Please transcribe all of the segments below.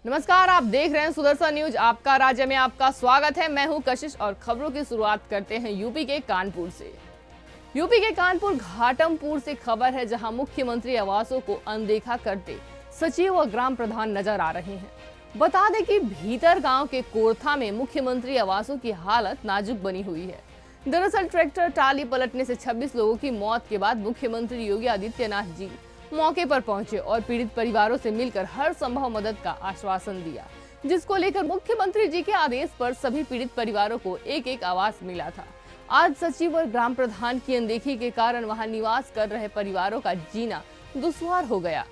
नमस्कार, आप देख रहे हैं सुदर्शन न्यूज। आपका राज्य में आपका स्वागत है। मैं हूं कशिश और खबरों की शुरुआत करते हैं यूपी के कानपुर से। यूपी के कानपुर घाटमपुर से खबर है, जहां मुख्यमंत्री आवासों को अनदेखा करते सचिव और ग्राम प्रधान नजर आ रहे हैं। बता दें कि भीतर गांव के कोरथा में मुख्यमंत्री आवासों की हालत नाजुक बनी हुई है। दरअसल ट्रैक्टर टाली पलटने से 26 लोगों की मौत के बाद मुख्यमंत्री योगी आदित्यनाथ जी मौके पर पहुंचे और पीड़ित परिवारों से मिलकर हर संभव मदद का आश्वासन दिया, जिसको लेकर मुख्यमंत्री जी के आदेश पर सभी पीड़ित परिवारों को एक एक आवास मिला था। आज सचिव और ग्राम प्रधान की अनदेखी के कारण वहां निवास कर रहे परिवारों का जीना दुश्वार हो गया,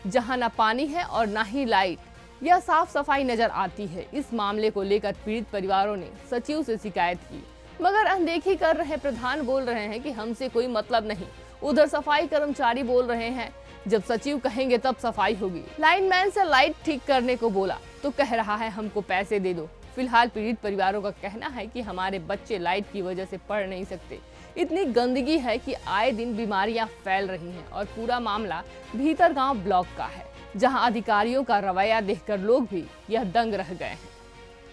जहां न पानी है और न ही लाइट या साफ सफाई नजर आती है। इस मामले को लेकर पीड़ित परिवारों ने सचिव से शिकायत की, मगर अनदेखी कर रहे प्रधान बोल रहे हैं कि हमसे कोई मतलब नहीं। उधर सफाई कर्मचारी बोल रहे हैं जब सचिव कहेंगे तब सफाई होगी। लाइनमैन से लाइट ठीक करने को बोला तो कह रहा है हमको पैसे दे दो। फिलहाल पीड़ित परिवारों का कहना है कि हमारे बच्चे लाइट की वजह से पढ़ नहीं सकते। इतनी गंदगी है कि आए दिन बीमारियां फैल रही हैं और पूरा मामला भीतर गांव ब्लॉक का है, जहां अधिकारियों का रवैया देखकर लोग भी यह दंग रह गए हैं।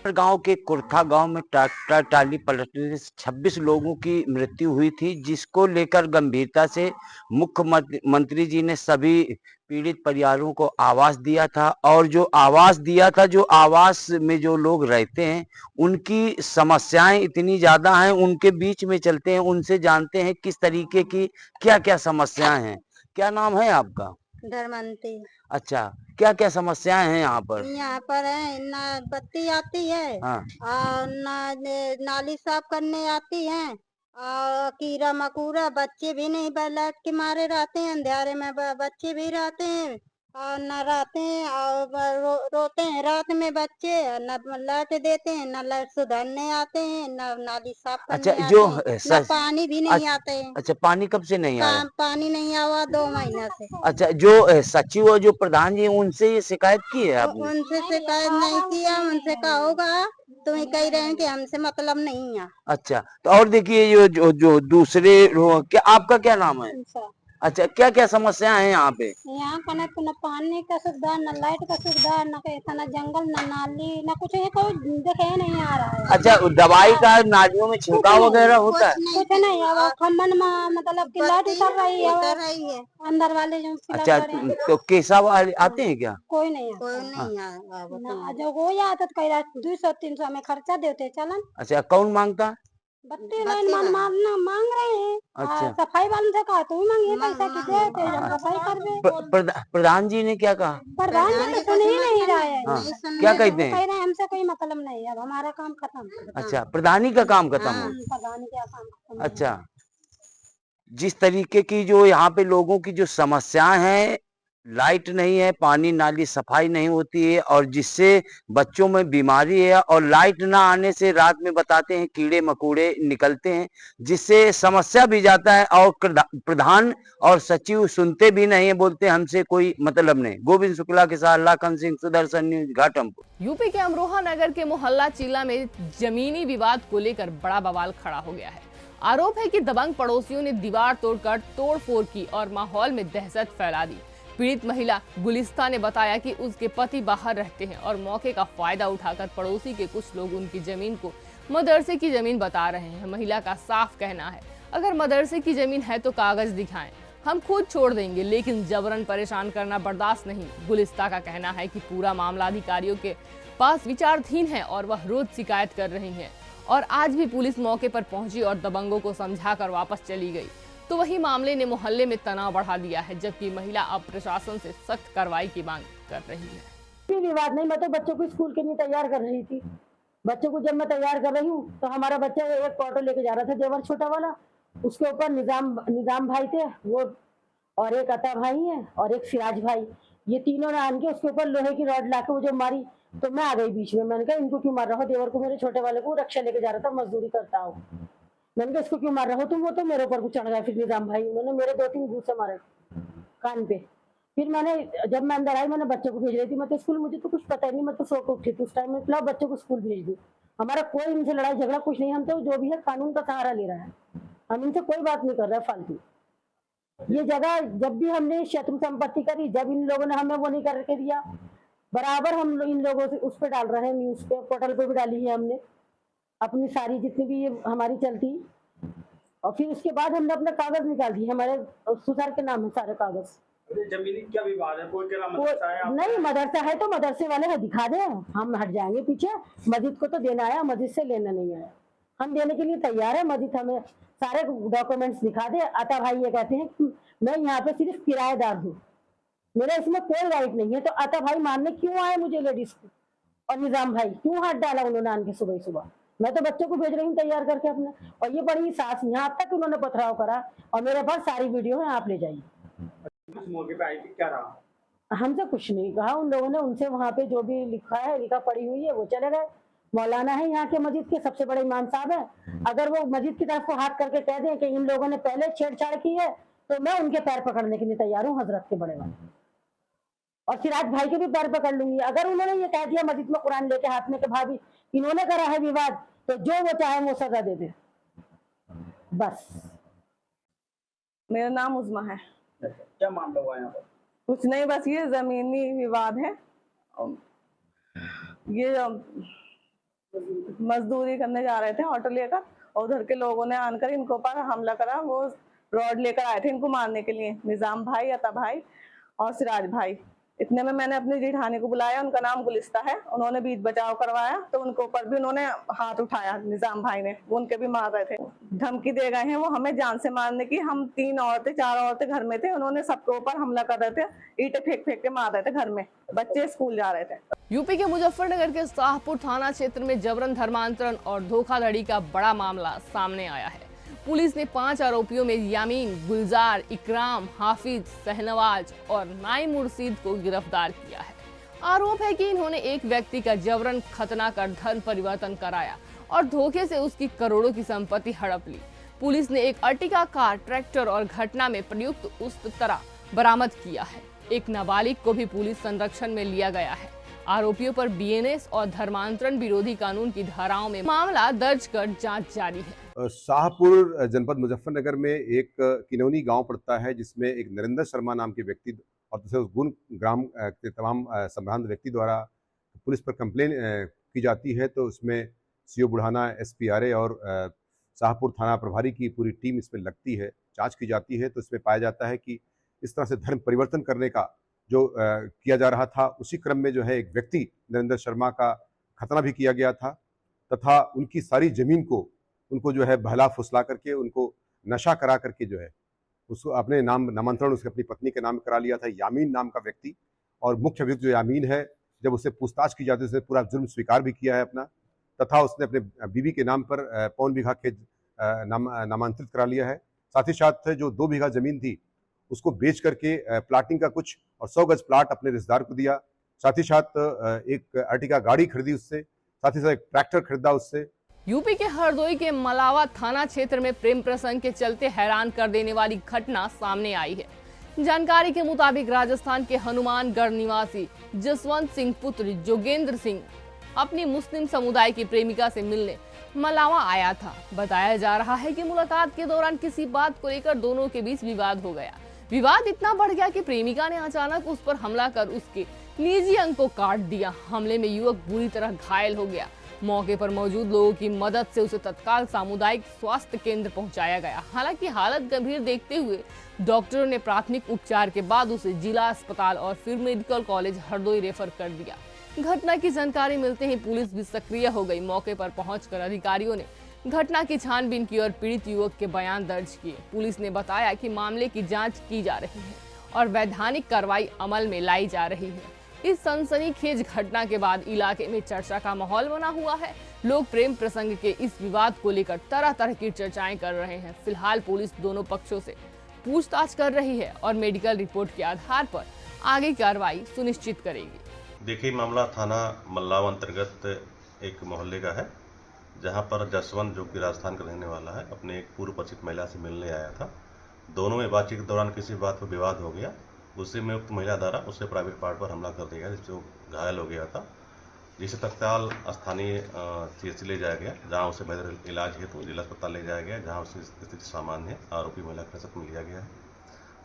गांव के कुरथा गांव में ट्रैक्टर टाली पलटने से 26 लोगों की मृत्यु हुई थी, जिसको लेकर गंभीरता से मुख्यमंत्री जी ने सभी पीड़ित परिवारों को आवास दिया था। और जो आवास दिया था, जो आवास में जो लोग रहते हैं, उनकी समस्याएं इतनी ज्यादा हैं, उनके बीच में चलते हैं, उनसे जानते हैं किस तरीके की क्या क्या समस्याएं हैं। क्या नाम है आपका? धर्मंती। अच्छा, क्या क्या समस्याएं हैं यहाँ पर? यहाँ पर है ना बत्ती आती है हाँ। और नाली साफ करने आती है और कीड़ा मकोड़ा बच्चे भी नहीं लाइट के मारे रहते हैं, अंधेरे में बच्चे भी रहते हैं और न रहते हैं और रोते हैं रात में बच्चे, न लाइट देते हैं, न लाइट सुधारने आते हैं, न नाली साफ अच्छा, करने जो आते हैं, न पानी भी नहीं आते हैं। अच्छा, पानी कब से नहीं आया? पानी नहीं आवा 2 महीना से। अच्छा, जो सचिव और जो प्रधान जी हैं, उनसे ये शिकायत की है आपने? उनसे शिकायत नहीं किया, उनसे कहा होगा तुम्हें कह रहे हैं कि हमसे मतलब नहीं है। अच्छा, तो और देखिए ये जो दूसरे क्या आपका क्या नाम है? अच्छा, क्या क्या समस्या है यहाँ पे? यहाँ का न पानी का सुविधा, न लाइट का सुविधा, न जंगल, न नाली, न कुछ है, कोई देखे नहीं आ रहा है। अच्छा, दवाई का नालियों में छिड़काव वगैरह होता है? कुछ नहीं, अब खम्बन में मतलब कि लाइट उतर रही है अंदर वाले जो। अच्छा, तो केसा वाले आते हैं क्या? कोई नहीं, कोई नहीं आया। जो हो जाता तो कह 200-300 में खर्चा देते चलन। अच्छा, कौन मांगता है? बत्ती लाइन मारना मांग रहे हैं। अच्छा। सफाई वालों से कहा तुम मांगिए पैसा कि दे जब सफाई कर दे। प्रधान जी ने क्या कहा? प्रधान जी तो सुन ही नहीं रहा है। हाँ, क्या कहते हैं? कह रहे हैं हमसे कोई मतलब नहीं है, अब हमारा काम खत्म। अच्छा, प्रधानी का काम खत्म हो? प्रधान का काम खत्म। अच्छा, जिस तरीके की जो यहाँ पे लोगों की जो समस्याएं हैं, लाइट नहीं है, पानी नाली सफाई नहीं होती है, और जिससे बच्चों में बीमारी है, और लाइट ना आने से रात में बताते हैं कीड़े मकोड़े निकलते हैं, जिससे समस्या भी जाता है। और प्रधान और सचिव सुनते भी नहीं है, बोलते हमसे कोई मतलब नहीं। गोविंद शुक्ला के साथ लाखन सिंह, सुदर्शन न्यूज, घाटमपुर। यूपी के अमरोहा नगर के मोहल्ला चीला में जमीनी विवाद को लेकर बड़ा बवाल खड़ा हो गया है। आरोप है कि दबंग पड़ोसियों ने दीवार तोड़कर तोड़फोड़ की और माहौल में दहशत फैला दी। पीड़ित महिला गुलिस्ता ने बताया कि उसके पति बाहर रहते हैं और मौके का फायदा उठाकर पड़ोसी के कुछ लोग उनकी जमीन को मदरसे की जमीन बता रहे हैं। महिला का साफ कहना है, अगर मदरसे की जमीन है तो कागज दिखाएं, हम खुद छोड़ देंगे, लेकिन जबरन परेशान करना बर्दाश्त नहीं। गुलिस्ता का कहना है कि पूरा मामला अधिकारियों के पास विचाराधीन है और वह रोज शिकायत कर रही हैं, और आज भी पुलिस मौके पर पहुंची और दबंगों को समझाकर वापस चली गई। तो वही मामले ने मोहल्ले में तनाव बढ़ा दिया है, जबकि महिला अब प्रशासन से सख्त कार्रवाई की मांग कर रही है। कोई विवाद नहीं, मैं तो बच्चों को स्कूल के लिए तैयार कर रही थी। बच्चों को जब मैं तैयार कर रही हूँ तो हमारा बच्चा एक ऑटो लेके जा रहा था, जेवर छोटा वाला, उसके ऊपर निजाम भाई थे वो, और एक अता भाई है और एक सिराज भाई, ये तीनों ने आन के उसके ऊपर लोहे की रॉड लाके वो जब मारी तो मैं आ गई बीच में। मैंने कहा इनको क्यों मार रहा हो, देवर को, मेरे छोटे वाले को रक्षा लेके जा रहा था, मजदूरी करता हूँ। मैंने कहा इसको क्यों मार रहा हो तुम, वो तो मेरे ऊपर चढ़ गया। फिर निजाम भाई उन्होंने मेरे 2-3 घूंसे मारे कान पे। फिर मैंने जब मैं अंदर आई, मैंने बच्चों को भेज रही थी, मैं तो स्कूल, मुझे तो कुछ पता ही नहीं, मैं तो सो के उठी थी उस टाइम में, लाओ बच्चों को स्कूल भेज दी। हमारा कोई इनसे लड़ाई झगड़ा कुछ नहीं, हम तो जो भी है कानून का सहारा ले रहा है, हम इनसे कोई बात नहीं कर रहे फालतू। ये जगह जब भी हमने शत्रु संपत्ति करी, जब इन लोगों ने हमें वो नहीं करके दिया, बराबर हम इन लोगों से उस पे डाल रहे हैं, न्यूज़ पे, पोर्टल पे भी डाली है हमने अपनी सारी जितनी भी ये हमारी चलती। और फिर उसके बाद हमने अपने कागज निकाल दिए, हमारे सुसर के नाम है सारे कागज। जमीनी क्या विवाद है? कोई कह रहा कोई मदरसा है नहीं, मदरसा है तो मदरसे वाले है, दिखा दे, हम हट जाएंगे पीछे। मस्जिद को तो देना आया, मस्जिद से लेना नहीं आया। हम देने के लिए तैयार है, मस्जिद हमें सारे डॉक्यूमेंट्स दिखा दे। अता भाई ये कहते हैं कि मैं यहाँ पे सिर्फ किराएदार हूँ, मेरा इसमें कोई राइट नहीं है। तो अता भाई मारने क्यों आए मुझे लेडीज को? और निजाम भाई क्यों हाथ डाला उन्होंने आन के सुबह सुबह? मैं तो बच्चों को भेज रही हूँ तैयार करके अपने, और ये बड़ी सास यहाँ तक उन्होंने पथराव करा। और मेरे पास सारी वीडियो है, आप ले जाइए। इस मौके पे आई थी, क्या रहा? हमसे कुछ नहीं कहा उन लोगों ने, उनसे वहाँ पे जो भी लिखा है, लिखा पड़ी हुई है, वो चले गए। मौलाना है यहाँ के मस्जिद के, सबसे बड़े इमाम साहब है। अगर वो मस्जिद की तरफ को हाथ करके कह दें कि इन लोगों ने पहले छेड़छाड़ की है, तो मैं उनके पैर पकड़ने के लिए तैयार हूँ, हजरत के बड़े वाले। और सिराज भाई के भी पैर पकड़ लूंगी। अगर उन्होंने ये कह दिया मस्जिद में कुरान लेके हाथ में कि भाभी इन्होंने करा है विवाद, तो जो वो चाहे वो सजा दे दे, बस। मेरा नाम उज़मा है। क्या मामला हुआ यहाँ पर? कुछ नहीं, बस ये जमीनी विवाद है। ये मजदूरी करने जा रहे थे ऑटो लेकर, और उधर के लोगों ने आकर इनको पर हमला करा। वो रॉड लेकर आए थे इनको मारने के लिए, निजाम भाई, अता भाई और सिराज भाई। इतने में मैंने अपनी जेठानी को बुलाया, उनका नाम गुलिस्ता है, उन्होंने बीच बचाव करवाया, तो उनके ऊपर भी उन्होंने हाथ उठाया निजाम भाई ने, वो उनके भी मार रहे थे। धमकी दे गए हैं वो हमें जान से मारने की। हम 3 औरतें 4 औरतें घर में थे, उन्होंने सबके ऊपर हमला कर रहे थे, ईंटें फेंक फेंक के मार रहे थे घर में, बच्चे स्कूल जा रहे थे। यूपी के मुजफ्फरनगर के शाहपुर थाना क्षेत्र में जबरन धर्मांतरण और धोखाधड़ी का बड़ा मामला सामने आया है। पुलिस ने 5 आरोपियों में यामीन, गुलजार, इकराम, हाफिज, शहनवाज और नाई मुर्शीद को गिरफ्तार किया है। आरोप है कि इन्होंने एक व्यक्ति का जबरन खतना कर धर्म परिवर्तन कराया और धोखे से उसकी करोड़ों की संपत्ति हड़प ली। पुलिस ने एक अर्टिगा कार, ट्रैक्टर और घटना में प्रयुक्त उस तरह बरामद किया है। एक नाबालिग को भी पुलिस संरक्षण में लिया गया है। आरोपियों पर बीएनएस और धर्मांतरण विरोधी कानून की धाराओं में मामला दर्ज कर जांच जारी है। शाहपुर जनपद मुजफ्फरनगर में एक किनौनी गांव पड़ता है, जिसमें एक नरेंद्र शर्मा नाम के व्यक्ति और दूसरे उस गुण ग्राम के तमाम संभ्रांत व्यक्ति द्वारा पुलिस पर कंप्लेन की जाती है। तो उसमें सीओ बुढ़ाना, एसपीआरए और शाहपुर थाना प्रभारी की पूरी टीम इसमें लगती है, जांच की जाती है। तो इसमें पाया जाता है कि इस तरह से धर्म परिवर्तन करने का जो किया जा रहा था, उसी क्रम में जो है एक व्यक्ति नरेंद्र शर्मा का खतना भी किया गया था, तथा उनकी सारी जमीन को उनको जो है बहला फुसला करके, उनको नशा करा करके जो है उसको अपने नाम नामांतरण उसकी अपनी पत्नी के नाम करा लिया था, यामीन नाम का व्यक्ति। और मुख्य अभियुक्त जो यामीन है, जब उससे पूछताछ की जाती है, उसने पूरा जुर्म स्वीकार भी किया है अपना, तथा उसने अपने बीवी के नाम पर 5 बीघा खेत नामांतरित करा लिया है। साथ ही साथ जो 2 बीघा जमीन थी उसको बेच करके प्लाटिंग का कुछ और 100 गज प्लाट अपने रिश्तेदार को दिया। साथ ही साथ एक अर्टिगा गाड़ी खरीदी उससे, साथ ही साथ एक ट्रैक्टर खरीदा उससे। यूपी के हरदोई के मलावा थाना क्षेत्र में प्रेम प्रसंग के चलते हैरान कर देने वाली घटना सामने आई है। जानकारी के मुताबिक राजस्थान के हनुमानगढ़ निवासी जसवंत सिंह पुत्र जोगेंद्र सिंह अपनी मुस्लिम समुदाय की प्रेमिका से मिलने मलावा आया था। बताया जा रहा है कि मुलाकात के दौरान किसी बात को लेकर दोनों के बीच विवाद हो गया। विवाद इतना बढ़ गया कि प्रेमिका ने अचानक उस पर हमला कर उसके निजी अंग को काट दिया। हमले में युवक बुरी तरह घायल हो गया। मौके पर मौजूद लोगों की मदद से उसे तत्काल सामुदायिक स्वास्थ्य केंद्र पहुंचाया गया। हालांकि हालत गंभीर देखते हुए डॉक्टरों ने प्राथमिक उपचार के बाद उसे जिला अस्पताल और फिर मेडिकल कॉलेज हरदोई रेफर कर दिया। घटना की जानकारी मिलते ही पुलिस भी सक्रिय हो गई। मौके पर पहुंचकर अधिकारियों ने घटना की छानबीन की और पीड़ित युवक के बयान दर्ज किए। पुलिस ने बताया कि मामले की जांच की जा रही है और वैधानिक कार्रवाई अमल में लाई जा रही है। इस सनसनीखेज घटना के बाद इलाके में चर्चा का माहौल बना हुआ है। लोग प्रेम प्रसंग के इस विवाद को लेकर तरह तरह की चर्चाएं कर रहे हैं। फिलहाल पुलिस दोनों पक्षों से पूछताछ कर रही है और मेडिकल रिपोर्ट के आधार पर आगे कार्रवाई सुनिश्चित करेगी। देखिए, मामला थाना मल्लाव अंतर्गत एक मोहल्ले का है, जहां पर जसवंत, जो कि राजस्थान का रहने वाला है, अपने एक पूर्व परिचित महिला से मिलने आया था। दोनों में बातचीत के दौरान किसी बात पर विवाद हो गया। उसी में उक्त महिला द्वारा उसके प्राइवेट पार्ट पर हमला कर दिया, जिससे वो घायल हो गया था, जिसे तत्काल स्थानीय CHC ले जाया गया, जहां उसे बेहतर इलाज हेतु जिला अस्पताल ले जाया गया, जहां उसकी स्थिति सामान्य है। आरोपी महिला का हिरासत में लिया गया है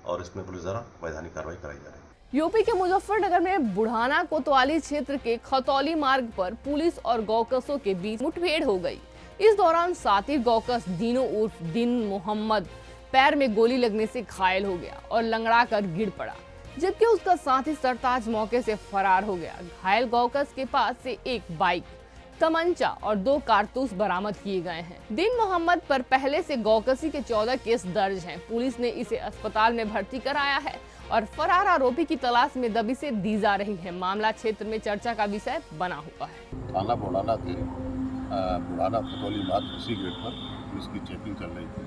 और इसमें पुलिस द्वारा वैधानिक कार्रवाई कराई जा रही है। यूपी के मुजफ्फरनगर में बुढ़ाना कोतवाली क्षेत्र के खतौली मार्ग पर पुलिस और गौकसों के बीच मुठभेड़ हो गई। इस दौरान साथी गौकस दीनो उर्फ दिन मोहम्मद पैर में गोली लगने से घायल हो गया और लंगड़ा कर गिर पड़ा, जबकि उसका साथी सरताज मौके से फरार हो गया। घायल गौकस के पास से एक बाइक, तमंचा और 2 कारतूस बरामद किए गए हैं। दिन मोहम्मद पर पहले से गौकसी के 14 केस दर्ज हैं। पुलिस ने इसे अस्पताल में भर्ती कराया है और फरार आरोपी की तलाश में दबिशें दी जा रही है। मामला क्षेत्र में चर्चा का विषय बना हुआ है। थाना बुढ़ाना के बुढ़ाना खतौली मार्ग उसी गेट पर पुलिस की चेकिंग चल रही थी।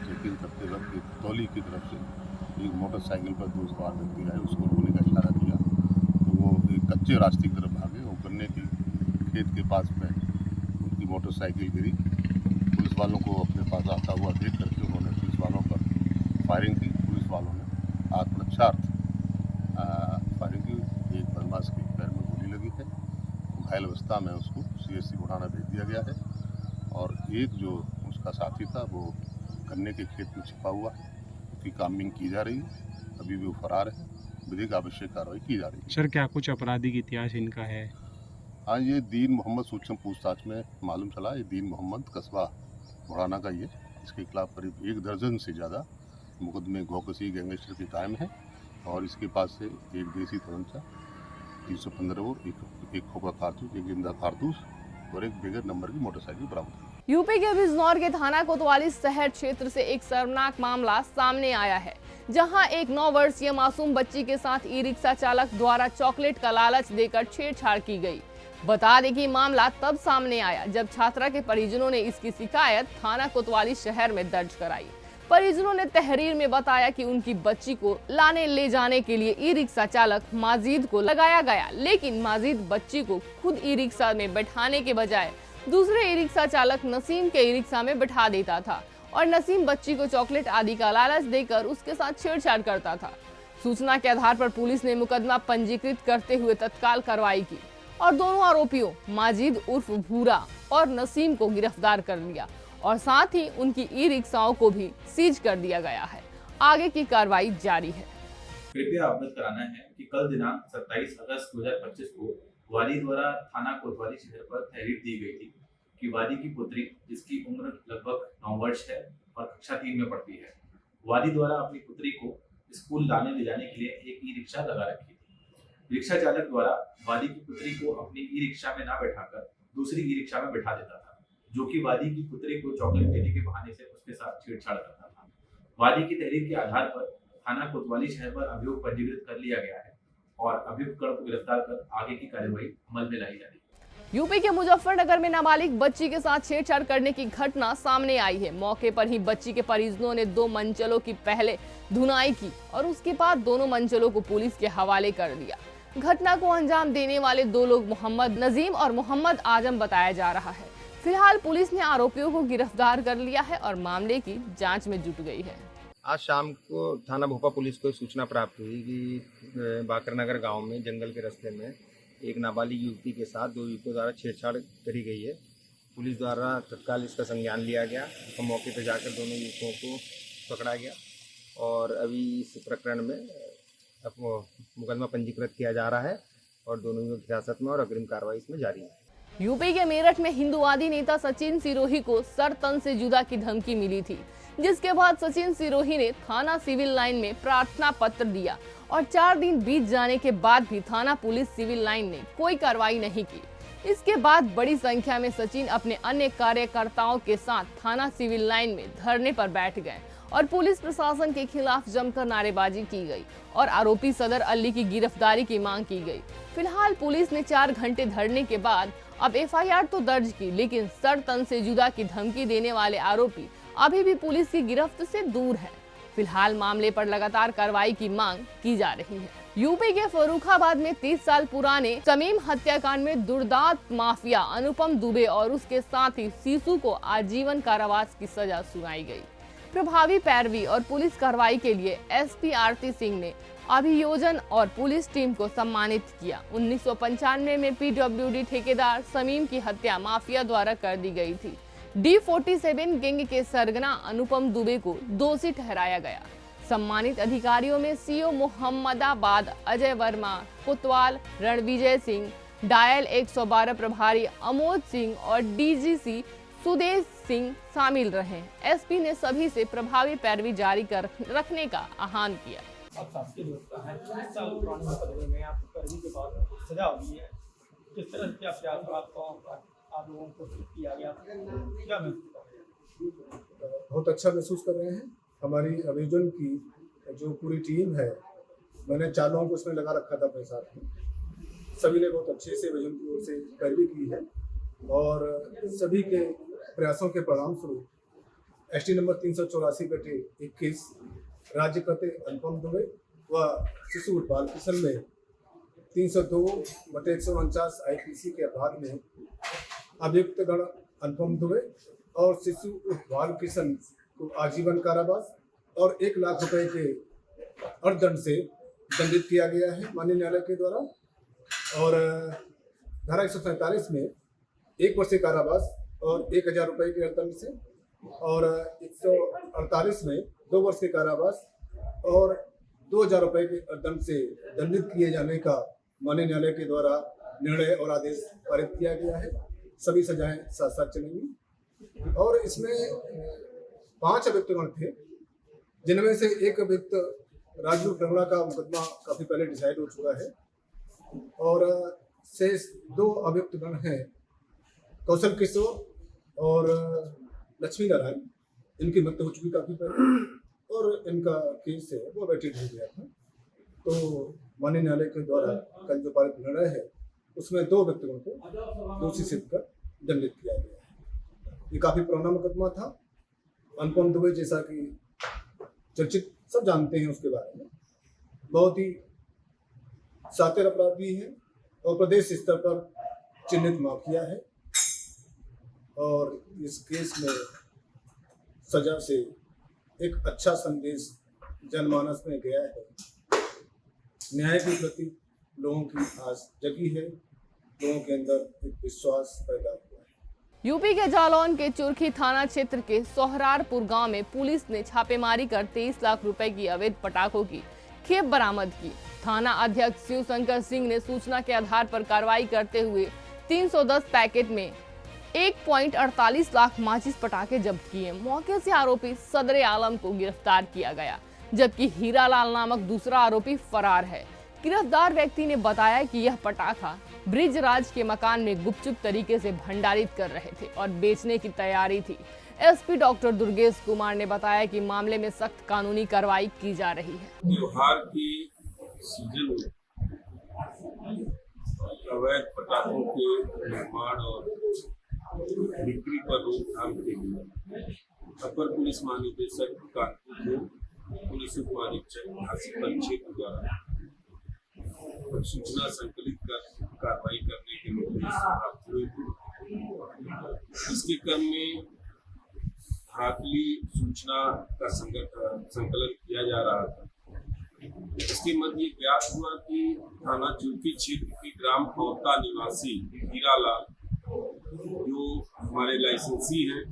चेकिंग करते वक्त खतौली की तरफ से एक मोटरसाइकिल पर 2 सवार व्यक्ति आए, उसको रोकने का इशारा किया तो वो एक कच्चे रास्ते की तरफ भागे। वो गन्ने की खेत के पास में उनकी मोटरसाइकिल गिरी। पुलिस वालों को अपने पास आता हुआ देख करके उन्होंने पुलिस वालों पर फायरिंग की। पुलिस वालों ने आत्मरक्षार्थ फायरिंग की। एक बदमाश के पैर में गोली लगी है, घायल अवस्था में उसको CSC बुढ़ाना भेज दिया गया है। और एक जो उसका साथी था वो गन्ने के खेत में छिपा हुआ है, उसकी कामिंग की जा रही है। अभी भी वो फरार है, विधिक आवश्यक कार्रवाई की जा रही है। सर, क्या कुछ आपराधिक इतिहास इनका है? हाँ, ये दीन मोहम्मद सूक्ष्म पूछताछ में मालूम चला, ये दीन मोहम्मद कस्बा बुढ़ाना का ये, इसके खिलाफ करीब 1 दर्जन से ज़्यादा मुकदमे गौकसी गैंगस्टर के कायम है। और इसके पास से एक देसी तमंचा 315 और एक खोखा कारतूस, एक जिंदा कारतूस और एक बगैर नंबर की मोटरसाइकिल बरामद हुई। यूपी के बिजनौर के थाना कोतवाली शहर क्षेत्र से एक शर्मनाक मामला सामने आया है, जहां एक 9 वर्षीय मासूम बच्ची के साथ ई-रिक्शा चालक द्वारा चॉकलेट का लालच देकर छेड़छाड़ की गई। बता दें कि मामला तब सामने आया जब छात्रा के परिजनों ने इसकी शिकायत थाना कोतवाली शहर में दर्ज कराई। परिजनों ने तहरीर में बताया कि उनकी बच्ची को लाने ले जाने के लिए ई-रिक्शा चालक माजिद को लगाया गया, लेकिन माजिद बच्ची को खुद ई-रिक्शा में बैठाने के बजाय दूसरे ई-रिक्शा चालक नसीम के ई-रिक्शा में बैठा देता था और नसीम बच्ची को चॉकलेट आदि का लालच देकर उसके साथ छेड़छाड़ करता था। सूचना के आधार पर पुलिस ने मुकदमा पंजीकृत करते हुए तत्काल कार्रवाई की और दोनों आरोपियों माजिद उर्फ भूरा और नसीम को गिरफ्तार कर लिया और साथ ही उनकी ई-रिक्शाओं को भी सीज कर दिया गया है। आगे की कार्रवाई जारी है। कृपया अवगत कराना है कि कल दिनांक 27 अगस्त 2025 को वादी द्वारा थाना कोतवाली शहर पर तहरीर दी गई थी कि वादी की पुत्री, जिसकी उम्र लगभग 9 वर्ष है और कक्षा 3 में पढ़ती है, वादी द्वारा अपनी पुत्री को स्कूल लाने ले जाने के लिए एक ई-रिक्शा लगा रखी थी। रिक्शा चालक द्वारा वादी की पुत्री को अपनी ई-रिक्शा में ना बैठाकर दूसरी ई-रिक्शा में बैठा देता था, जो कि वादी की पुत्री को चॉकलेट देने के बहाने से उसके साथ छेड़छाड़ करता था। वादी की तहरीर के आधार पर थाना कोतवाली शहर पर अभियोग पंजीकृत कर लिया गया है और अभियुक्त को गिरफ्तार कर आगे की कार्रवाई अमल में लाई जा रही है। यूपी के मुजफ्फरनगर में नाबालिग बच्ची के साथ छेड़छाड़ करने की घटना सामने आई है। मौके पर ही बच्ची के परिजनों ने 2 मंचलों की पहले धुनाई की और उसके बाद दोनों मंचलों को पुलिस के हवाले कर दिया। घटना को अंजाम देने वाले 2 लोग मोहम्मद नजीम और मोहम्मद आजम बताया जा रहा है। फिलहाल पुलिस ने आरोपियों को गिरफ्तार कर लिया है और मामले की जांच में जुट गई है। आज शाम को थाना भोपा पुलिस को सूचना प्राप्त हुई कि बाकरनगर गांव में जंगल के रास्ते में एक नाबालिग युवती के साथ 2 युवकों द्वारा छेड़छाड़ करी गई है। पुलिस द्वारा तत्काल इसका संज्ञान लिया गया और मौके पर जाकर दोनों युवकों को पकड़ा गया और अभी इस प्रकरण में मुकदमा पंजीकृत किया जा रहा है और दोनों युवक हिरासत में और अग्रिम कार्रवाई इसमें जारी है। यूपी के मेरठ में हिंदुवादी नेता सचिन सिरोही को सर तन से जुदा की धमकी मिली थी, जिसके बाद सचिन सिरोही ने थाना सिविल लाइन में प्रार्थना पत्र दिया और 4 दिन बीत जाने के बाद भी थाना पुलिस सिविल लाइन ने कोई कार्रवाई नहीं की। इसके बाद बड़ी संख्या में सचिन अपने अन्य कार्यकर्ताओं के साथ थाना सिविल लाइन में धरने पर बैठ गए और पुलिस प्रशासन के खिलाफ जमकर नारेबाजी की गई और आरोपी सदर अली की गिरफ्तारी की मांग की गई। फिलहाल पुलिस ने 4 घंटे धरने के बाद अब FIR तो दर्ज की, लेकिन सर तन से जुदा की धमकी देने वाले आरोपी अभी भी पुलिस की गिरफ्त से दूर है। फिलहाल मामले पर लगातार कार्रवाई की मांग की जा रही है। यूपी के फर्रुखाबाद में 30 साल पुराने तमीम हत्याकांड में दुर्दांत माफिया अनुपम दुबे और उसके साथी सीसू को आजीवन कारावास की सजा सुनाई गई। प्रभावी पैरवी और पुलिस कार्रवाई के लिए SP आरती सिंह ने अभियोजन और पुलिस टीम को सम्मानित किया। 1995 में PWD ठेकेदार समीम की हत्या माफिया द्वारा कर दी गई थी। D47 गैंग के सरगना अनुपम दुबे को दोषी ठहराया गया। सम्मानित अधिकारियों में सीओ मोहम्मदाबाद अजय वर्मा, कोतवाल रणविजय सिंह, डायल 112 प्रभारी अमोद सिंह और डीजीसी सुदेश सिंह शामिल रहे। एसपी ने सभी से प्रभावी पैरवी जारी कर रखने का आह्वान किया। किस तरह से आप लोगों को किया गया, क्या बहुत अच्छा महसूस कर रहे हैं। हमारी अभियोजन की जो पूरी टीम है, मैंने 4 लोगों को उसमें लगा रखा था अपने साथ में। सभी ने बहुत अच्छे से अभियोजन की ओर से पैरवी की है और सभी के प्रयासों के परिणाम स्वरूप एसटी नंबर 384/21 राज्य करते अनुपम दुबे व शिशु बाल किशन में 302/149 IPC के अपराध में अभियुक्त गण अनुपम दुबे और शिशु बाल किशन को आजीवन कारावास और 1 लाख रुपए के अर्थदंड से दंडित किया गया है माननीय न्यायालय के द्वारा। और धारा 147 में 1 वर्ष कारावास और 1000 रुपए के अर्थदंड से, और 148 में 2 वर्ष के कारावास और 2000 रुपए के अर्थदंड से दंडित किए जाने का माननीय न्यायालय के द्वारा निर्णय और आदेश पारित किया गया है। सभी सजाएं साथ साथ चलेंगी। और इसमें 5 अभियुक्तगण थे, जिनमें से एक अभियुक्त राजू डंगड़ा का मुकदमा काफी पहले डिसाइड हो चुका है और शेष 2 अभियुक्तगण हैं कौशल किशोर और लक्ष्मी नारायण। इनकी मृत्यु हो चुकी काफी पहले और इनका केस है वो अवेटेड हो गया था। तो माननीय न्यायालय के द्वारा कल जो पारित निर्णय है उसमें 2 व्यक्तियों को दोषी सिद्ध कर दंडित किया गया है। ये काफी पुराना मुकदमा था। अनुपम दुबे जैसा कि चर्चित सब जानते हैं उसके बारे में, बहुत ही शातिर अपराधी है और प्रदेश स्तर पर चिन्हित माफिया है और इस केस में सजा से एक अच्छा संदेश जनमानस में गया है। न्याय के प्रति लोगों की आस जगी है, लोगों के अंदर एक विश्वास पैदा हुआ है। यूपी के जालौन के चुरखी थाना क्षेत्र के सोहरारपुर गांव में पुलिस ने छापेमारी कर 23 लाख रुपए की अवैध पटाखों की खेप बरामद की। थाना अध्यक्ष शिवशंकर सिंह ने सूचना के आधार पर कार्रवाई करते हुए 310 पैकेट में 1.48 लाख माचिस पटाखे जब्त किए। मौके से आरोपी सदरे आलम को गिरफ्तार किया गया, जबकि हीरालाल नामक दूसरा आरोपी फरार है। गिरफ्तार व्यक्ति ने बताया कि यह पटाखा ब्रिजराज के मकान में गुपचुप तरीके से भंडारित कर रहे थे और बेचने की तैयारी थी। एसपी डॉक्टर दुर्गेश कुमार ने बताया कि मामले में सख्त कानूनी कार्रवाई की जा रही है। त्योहार की सीजन में अवैध पटाखों के निर्माण और बिक्री पर रोकथाम के लिए अपर पुलिस महानिदेशक कानपुर को पुलिस उप अधीक्षक आसिफ क्षेत्र द्वारा सूचना संकलित कर कार्रवाई करने के निर्देश प्राप्त हुए थे। इसके क्रम में धाकली सूचना का संकलन किया जा रहा था। इसके मध्य ज्ञात हुआ कि थाना चुरखी क्षेत्र के ग्राम पौता निवासी हीरालाल, जो हमारे लाइसेंसी हैं,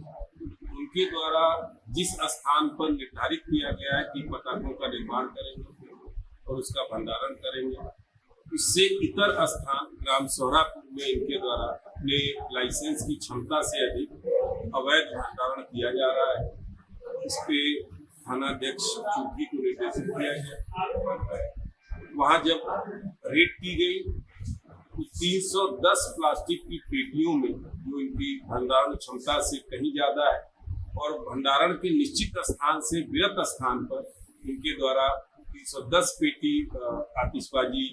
उनके द्वारा जिस स्थान पर निर्धारित किया गया है कि पटाखों का निर्माण करेंगे और उसका भंडारण करेंगे, इससे इतर स्थान ग्राम सोहरापुर में इनके द्वारा अपने लाइसेंस की क्षमता से अधिक अवैध भंडारण किया जा रहा है। इस पे थानाध्यक्ष चुरखी को निर्देशित किया गया। वहां जब रेड की गई तो 310 प्लास्टिक की पेटियों में, जो इनकी भंडारण क्षमता से कहीं ज्यादा है और भंडारण के निश्चित स्थान से विरत स्थान पर इनके द्वारा 310 पेटी आतिशबाजी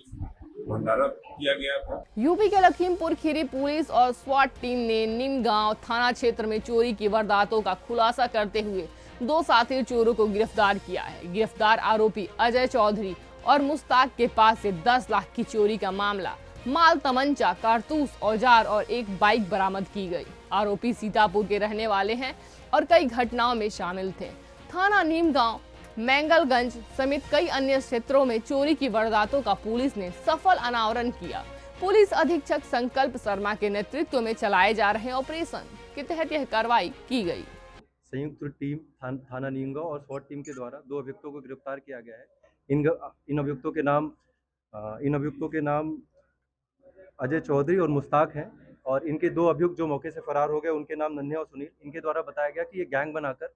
भंडारण किया गया था। यूपी के लखीमपुर खीरी पुलिस और स्वाट टीम ने निमगांव थाना क्षेत्र में चोरी की वारदातों का खुलासा करते हुए 2 साथी चोरों को गिरफ्तार किया है। गिरफ्तार आरोपी अजय चौधरी और मुश्ताक के पास से 10 लाख की चोरी का मामला, माल, तमंचा, कारतूस, औजार और एक बाइक बरामद की गई। आरोपी सीतापुर के रहने वाले हैं और कई घटनाओं में शामिल थे। थाना नीमगांव, मैंगलगंज समेत कई अन्य क्षेत्रों में चोरी की वारदातों का पुलिस ने सफल अनावरण किया। पुलिस अधीक्षक संकल्प शर्मा के नेतृत्व में चलाए जा रहे ऑपरेशन के तहत यह कार्रवाई की गई। संयुक्त टीम थाना नीमगांव और SWAT टीम के द्वारा 2 अभियुक्तों को गिरफ्तार किया गया है। इन अभियुक्तों के नाम अजय चौधरी और मुश्ताक हैं और इनके 2 अभियुक्त जो मौके से फरार हो गए उनके नाम नन्हे और सुनील। इनके द्वारा बताया गया कि ये गैंग बनाकर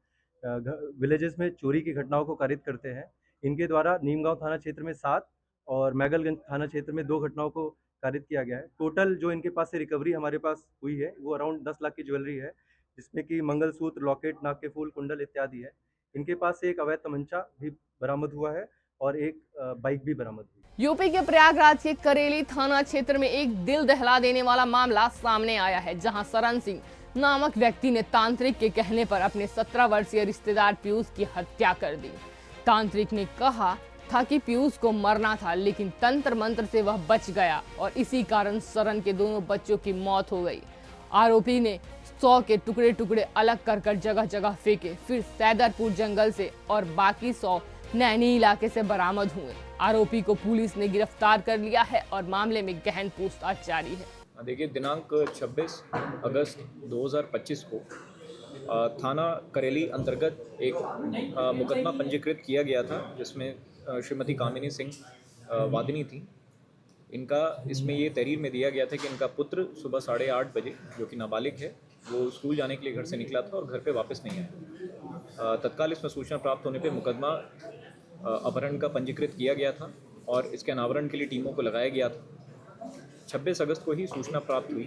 विलेजेस में चोरी की घटनाओं को कारित करते हैं। इनके द्वारा नीमगांव थाना क्षेत्र में 7 और मैगलगंज थाना क्षेत्र में 2 घटनाओं को कारित किया गया है। टोटल जो इनके पास से रिकवरी हमारे पास हुई है वो अराउंड 10 लाख की ज्वेलरी है, जिसमें कि मंगलसूत्र, लॉकेट, नाक के फूल, कुंडल इत्यादि है। इनके पास से एक अवैध तमंचा भी बरामद हुआ है और एक बाइक भी बरामद हुई। यूपी के प्रयागराज के करेली थाना क्षेत्र में एक दिल दहला देने वाला मामला सामने आया है, जहां सरन सिंह नामक व्यक्ति ने तांत्रिक के कहने पर अपने 17 वर्षीय रिश्तेदार पीयूष की हत्या कर दी। तांत्रिक ने कहा था कि पीयूष को मरना था, लेकिन तंत्र मंत्र से वह बच गया और इसी कारण सरन के दोनों बच्चों की मौत हो गई। आरोपी ने 100 के टुकड़े टुकड़े अलग कर जगह जगह फेंके, फिर सैदरपुर जंगल से और बाकी 100 नैनी इलाके से बरामद हुए। आरोपी को पुलिस ने गिरफ्तार कर लिया है और मामले में गहन पूछताछ जारी है। देखिए, दिनांक 26 अगस्त 2025 को थाना करेली अंतर्गत एक मुकदमा पंजीकृत किया गया था, जिसमें श्रीमती कामिनी सिंह वादिनी थी। इनका इसमें ये तहरीर में दिया गया था कि इनका पुत्र सुबह 8:30 बजे, जो कि नाबालिग है, वो स्कूल जाने के लिए घर से निकला था और घर पे वापस नहीं आया। तत्काल इसमें सूचना प्राप्त होने पे मुकदमा अपहरण का पंजीकृत किया गया था और इसके अनावरण के लिए टीमों को लगाया गया था। 26 अगस्त को ही सूचना प्राप्त हुई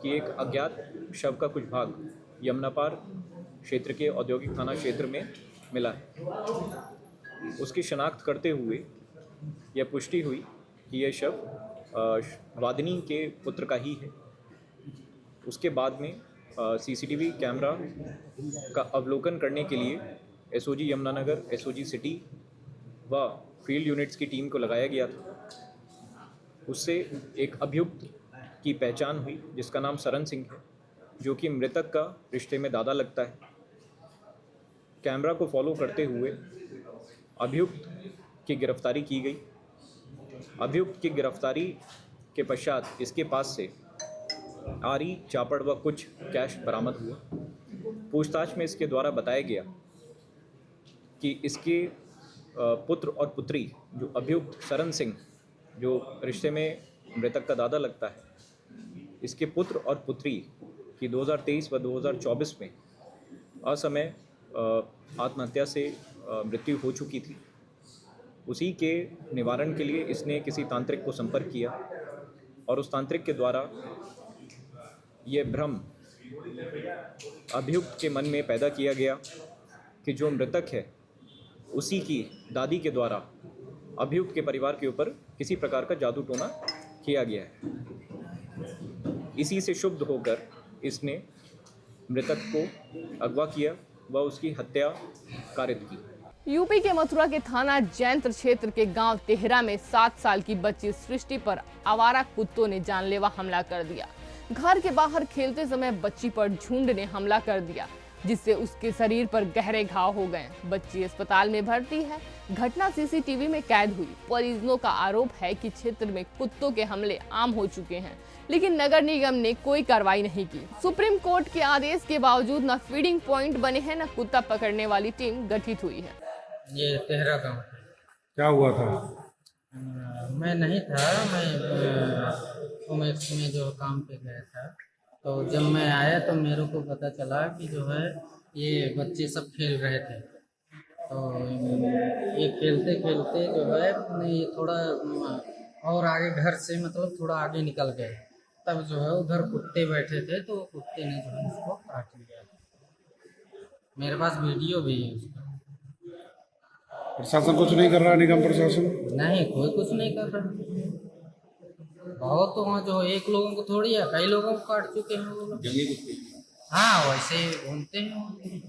कि एक अज्ञात शव का कुछ भाग यमुनापार क्षेत्र के औद्योगिक थाना क्षेत्र में मिला है। उसकी शनाख्त करते हुए यह पुष्टि हुई कि यह शव वादिनी के पुत्र का ही है। उसके बाद में CCTV कैमरा का अवलोकन करने के लिए SOG यमुनानगर, SOG सिटी व फील्ड यूनिट्स की टीम को लगाया गया था। उससे एक अभियुक्त की पहचान हुई जिसका नाम सरन सिंह है, जो कि मृतक का रिश्ते में दादा लगता है। कैमरा को फॉलो करते हुए अभियुक्त की गिरफ्तारी की गई। अभियुक्त की गिरफ्तारी के पश्चात इसके पास से आरी, चापड़ व कुछ कैश बरामद हुआ। पूछताछ में इसके द्वारा बताया गया कि इसके पुत्र और पुत्री, जो अभियुक्त सरन सिंह, जो रिश्ते में मृतक का दादा लगता है, इसके पुत्र और पुत्री की 2023 व 2024 में असमय आत्महत्या से मृत्यु हो चुकी थी। उसी के निवारण के लिए इसने किसी तांत्रिक को संपर्क किया और उस तांत्रिक के द्वारा ये भ्रम अभियुक्त के मन में पैदा किया गया कि जो मृतक है उसी की दादी के द्वारा अभियुक्त के परिवार के ऊपर किसी प्रकार का जादू टोना किया गया है। इसी से क्षुब्ध होकर इसने मृतक को अगवा किया व उसकी हत्या कारित की। यूपी के मथुरा के थाना जैंत्र क्षेत्र के गांव तेहरा में 7 साल की बच्ची सृष्टि पर आवारा कुत्तों ने जानलेवा हमला कर दिया। घर के बाहर खेलते समय बच्ची पर झुंड ने हमला कर दिया, जिससे उसके शरीर पर गहरे घाव हो गए। बच्ची अस्पताल में भर्ती है। घटना CCTV में कैद हुई। परिजनों का आरोप है कि क्षेत्र में कुत्तों के हमले आम हो चुके हैं, लेकिन नगर निगम ने कोई कार्रवाई नहीं की। सुप्रीम कोर्ट के आदेश के बावजूद न फीडिंग पॉइंट बने हैं, न कुत्ता पकड़ने वाली टीम गठित हुई है। ये तेहरा गाँव। क्या हुआ था? मैं नहीं था, मैं उमेश में जो काम पे गया था, तो जब मैं आया तो मेरे को पता चला कि जो है ये बच्चे सब खेल रहे थे। तो ये खेलते खेलते जो है ये थोड़ा और आगे घर से मतलब थोड़ा आगे निकल गए। तब जो है उधर कुत्ते बैठे थे, तो कुत्ते ने जो है उसको काट लिया। मेरे पास वीडियो भी है उसका। प्रशासन कुछ नहीं कर रहा? निगम प्रशासन नहीं, कोई कुछ नहीं कर रहा। बहुत तो वहाँ जो एक लोगों को थोड़ी है, कई लोगों को काट चुके हैं वो लोग। हाँ, वैसे घूमते हैं।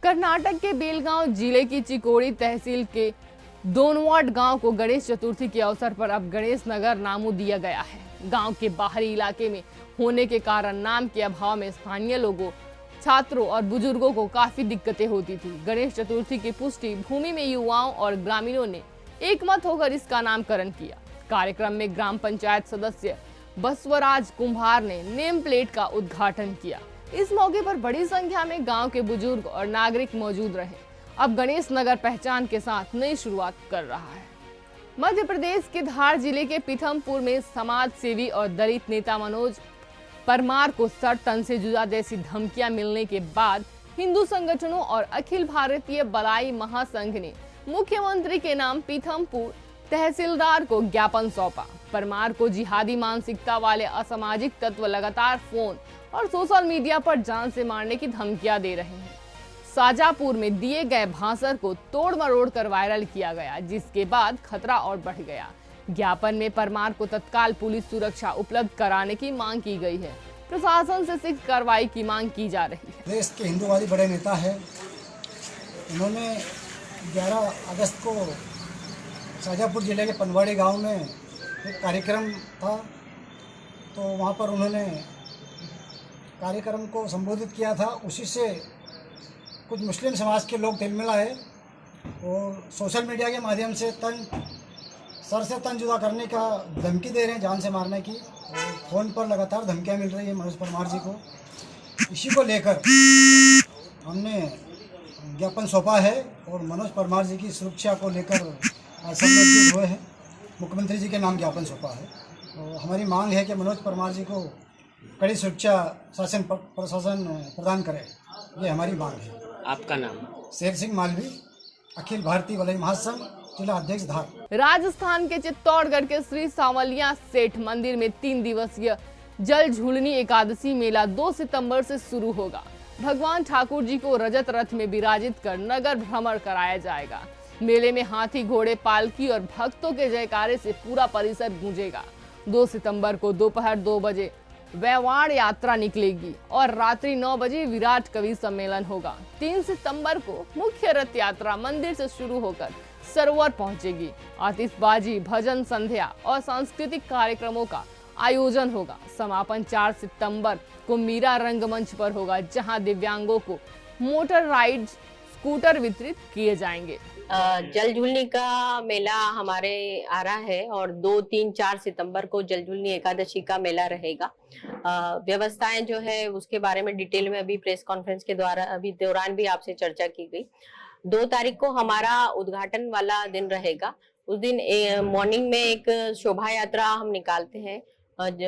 कर्नाटक के बेलगांव जिले की चिकोड़ी तहसील के दोनवाड गांव को गणेश चतुर्थी के अवसर पर अब गणेश नगर नामो दिया गया है। गांव के बाहरी इलाके में होने के कारण नाम के अभाव में स्थानीय लोगों, छात्रों और बुजुर्गों को काफी दिक्कतें होती थी। गणेश चतुर्थी की पुष्टि भूमि में युवाओं और ग्रामीणों ने एकमत होकर इसका नामकरण किया। कार्यक्रम में ग्राम पंचायत सदस्य बसवराज कुंभार ने नेम प्लेट का उद्घाटन किया। इस मौके पर बड़ी संख्या में गांव के बुजुर्ग और नागरिक मौजूद रहे। अब गणेश नगर पहचान के साथ नई शुरुआत कर रहा है। मध्य प्रदेश के धार जिले के पीथमपुर में समाज सेवी और दलित नेता मनोज परमार को सर तन से जुदा जैसी धमकियां मिलने के बाद हिंदू संगठनों और अखिल भारतीय बलाई महासंघ ने मुख्यमंत्री के नाम पीथमपुर तहसीलदार को ज्ञापन सौंपा। परमार को जिहादी मानसिकता वाले असामाजिक तत्व लगातार फोन और सोशल मीडिया पर जान से मारने की धमकियां दे रहे हैं। शाजापुर में दिए गए भाषण को तोड़ मरोड़ कर वायरल किया गया, जिसके बाद खतरा और बढ़ गया। ज्ञापन में परमार को तत्काल पुलिस सुरक्षा उपलब्ध कराने की मांग की गई है। प्रशासन से सख्त कार्रवाई की मांग की जा रही है। देश के हिंदूवादी बड़े नेता है, उन्होंने 11 अगस्त को शाजापुर जिले के पनवाड़ी गांव में एक कार्यक्रम था, तो वहां पर उन्होंने कार्यक्रम को संबोधित किया था। उसी से कुछ मुस्लिम समाज के लोग तिलमिलाए और सोशल मीडिया के माध्यम से सर से तन जुदा करने का धमकी दे रहे हैं, जान से मारने की। और फ़ोन पर लगातार धमकियां मिल रही है मनोज परमार जी को। इसी को लेकर हमने ज्ञापन सौंपा है और मनोज परमार जी की सुरक्षा को लेकर सब लोग जुट हुए हैं। मुख्यमंत्री जी के नाम ज्ञापन सौंपा है। तो हमारी मांग है कि मनोज परमार जी को कड़ी सुरक्षा शासन प्रशासन प्रदान करे, ये हमारी मांग है। आपका नाम? शेर सिंह मालवी, अखिल भारतीय बलाई महासंघ, जिला अध्यक्ष धार। राजस्थान के चित्तौड़गढ़ के श्री सांवलिया सेठ मंदिर में 3 दिवसीय जल झूलनी एकादशी मेला 2 सितंबर से शुरू होगा। भगवान ठाकुर जी को रजत रथ में विराजित कर नगर भ्रमण कराया जाएगा। मेले में हाथी, घोड़े, पालकी और भक्तों के जयकारे से पूरा परिसर गूंजेगा। 2 सितंबर को दोपहर 2 बजे वैवाण यात्रा निकलेगी और रात्रि 9 बजे विराट कवि सम्मेलन होगा। 3 सितंबर को मुख्य रथ यात्रा मंदिर से शुरू होकर सरोवर पहुंचेगी। आतिशबाजी, भजन संध्या और सांस्कृतिक कार्यक्रमों का आयोजन होगा। समापन 4 सितंबर को मीरा रंगमंच पर होगा, जहां दिव्यांगों को मोटर राइड, स्कूटर वितरित किए जाएंगे। जल झूलनी का मेला हमारे आ रहा है और 2, 3, 4 सितंबर को जल झूलनी एकादशी का मेला रहेगा। व्यवस्थाएं जो है उसके बारे में डिटेल में अभी प्रेस कॉन्फ्रेंस के द्वारा अभी दौरान भी आपसे चर्चा की गई। 2 तारीख को हमारा उद्घाटन वाला दिन रहेगा। उस दिन मॉर्निंग में एक शोभा यात्रा हम निकालते हैं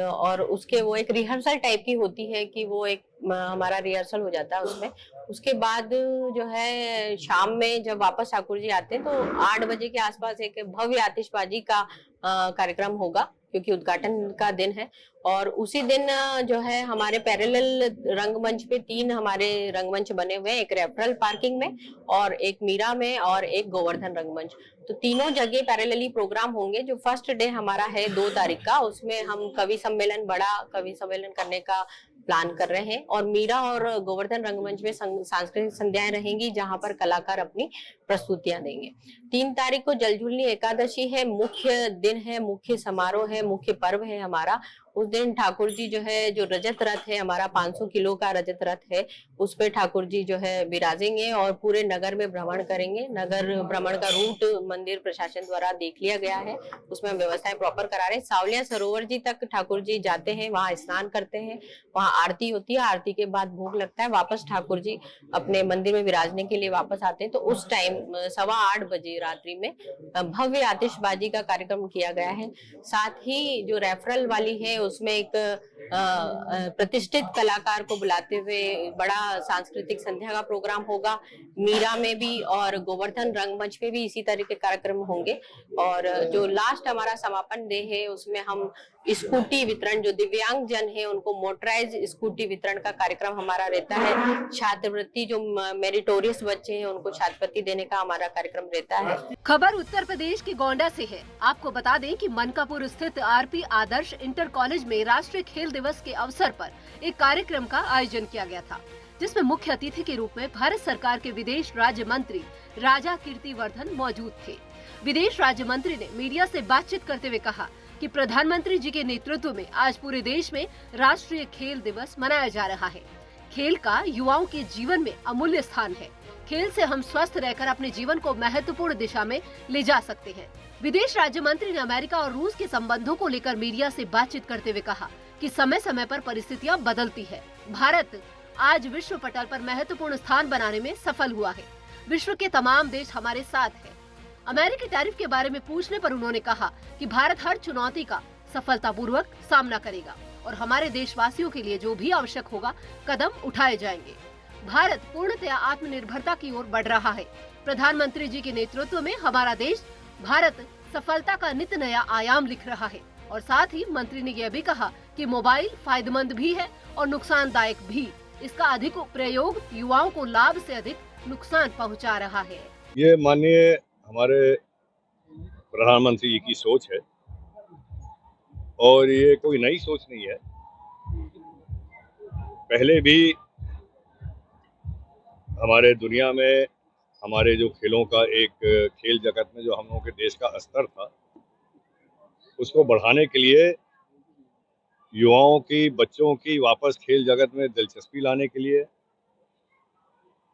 और उसके वो एक रिहर्सल टाइप की होती है कि वो एक हमारा रिहर्सल हो जाता है उसमें। उसके बाद जो है शाम में जब वापस ठाकुर जी आते हैं तो 8 बजे के आसपास एक भव्य आतिशबाजी का कार्यक्रम होगा, क्योंकि उद्घाटन का दिन है। और उसी दिन जो है हमारे पैरेलल रंगमंच पे 3 हमारे रंगमंच बने हुए हैं, एक रेफरल पार्किंग में और एक मीरा में और एक गोवर्धन रंगमंच। तो तीनों जगह पैरेलली प्रोग्राम होंगे। जो फर्स्ट डे हमारा है 2 तारीख का, उसमें हम कवि सम्मेलन, बड़ा कवि सम्मेलन करने का प्लान कर रहे हैं और मीरा और गोवर्धन रंगमंच में सांस्कृतिक संध्याएं रहेंगी, जहां पर कलाकार अपनी प्रस्तुतियां देंगे। 3 तारीख को जल झूलनी एकादशी है, मुख्य दिन है, मुख्य समारोह है, मुख्य पर्व है हमारा। उस दिन ठाकुर जी जो है, जो रजत रथ है हमारा 500 किलो का रजत रथ है, उस पे ठाकुर जी जो है विराजेंगे और पूरे नगर में भ्रमण करेंगे। नगर भ्रमण का रूट मंदिर प्रशासन द्वारा देख लिया गया है, उसमें व्यवस्थाएं प्रॉपर करा रहे हैं। सावलिया सरोवर जी तक ठाकुर जी जाते हैं, वहाँ स्नान करते हैं, वहाँ आरती होती है, आरती के बाद भोग लगता है, वापस ठाकुर जी अपने मंदिर में विराजने के लिए वापस आते हैं। तो उस टाइम 8:15 बजे रात्रि में भव्य आतिशबाजी का कार्यक्रम किया गया है। साथ ही जो रेफरल वाली है उसमें एक प्रतिष्ठित कलाकार को बुलाते हुए बड़ा सांस्कृतिक संध्या का प्रोग्राम होगा। मीरा में भी और गोवर्धन रंगमंच पे भी इसी तरह के कार्यक्रम होंगे। और जो लास्ट हमारा समापन डे है उसमें हम स्कूटी वितरण, जो दिव्यांग जन है उनको मोटराइज स्कूटी वितरण का कार्यक्रम हमारा रहता है। छात्रवृत्ति, जो मेरिटोरियस बच्चे हैं उनको छात्रवृत्ति देने का हमारा कार्यक्रम रहता है। खबर उत्तर प्रदेश के गोंडा से है। आपको बता दें कि मनकापुर स्थित आरपी आदर्श इंटर कॉलेज में राष्ट्रीय खेल दिवस के अवसर पर एक कार्यक्रम का आयोजन किया गया था, जिसमें मुख्य अतिथि के रूप में भारत सरकार के विदेश राज्य मंत्री राजा कीर्तिवर्धन मौजूद थे। विदेश राज्य मंत्री ने मीडिया से बातचीत करते हुए कहा कि प्रधानमंत्री जी के नेतृत्व में आज पूरे देश में राष्ट्रीय खेल दिवस मनाया जा रहा है। खेल का युवाओं के जीवन में अमूल्य स्थान है। खेल से हम स्वस्थ रहकर अपने जीवन को महत्वपूर्ण दिशा में ले जा सकते हैं। विदेश राज्य मंत्री ने अमेरिका और रूस के संबंधों को लेकर मीडिया से बातचीत करते हुए कहा कि समय समय पर परिस्थितियां बदलती है। भारत आज विश्व पटल पर महत्वपूर्ण स्थान बनाने में सफल हुआ है। विश्व के तमाम देश हमारे साथ हैं। अमेरिकी टैरिफ के बारे में पूछने पर उन्होंने कहा कि भारत हर चुनौती का सफलतापूर्वक सामना करेगा और हमारे देशवासियों के लिए जो भी आवश्यक होगा कदम उठाए जाएंगे। भारत पूर्णतया आत्मनिर्भरता की ओर बढ़ रहा है। प्रधानमंत्री जी के नेतृत्व में हमारा देश भारत सफलता का नित नया आयाम लिख रहा है। और साथ ही मंत्री ने यह भी कहा कि मोबाइल फायदेमंद भी है और नुकसानदायक भी। इसका अधिक प्रयोग युवाओं को लाभ से अधिक नुकसान पहुंचा रहा है। ये माननीय हमारे प्रधानमंत्री जी की सोच है और ये कोई नई सोच नहीं है। पहले भी हमारे दुनिया में हमारे जो खेलों का एक खेल जगत में जो हम लोगों के देश का स्तर था, उसको बढ़ाने के लिए युवाओं की, बच्चों की वापस खेल जगत में दिलचस्पी लाने के लिए,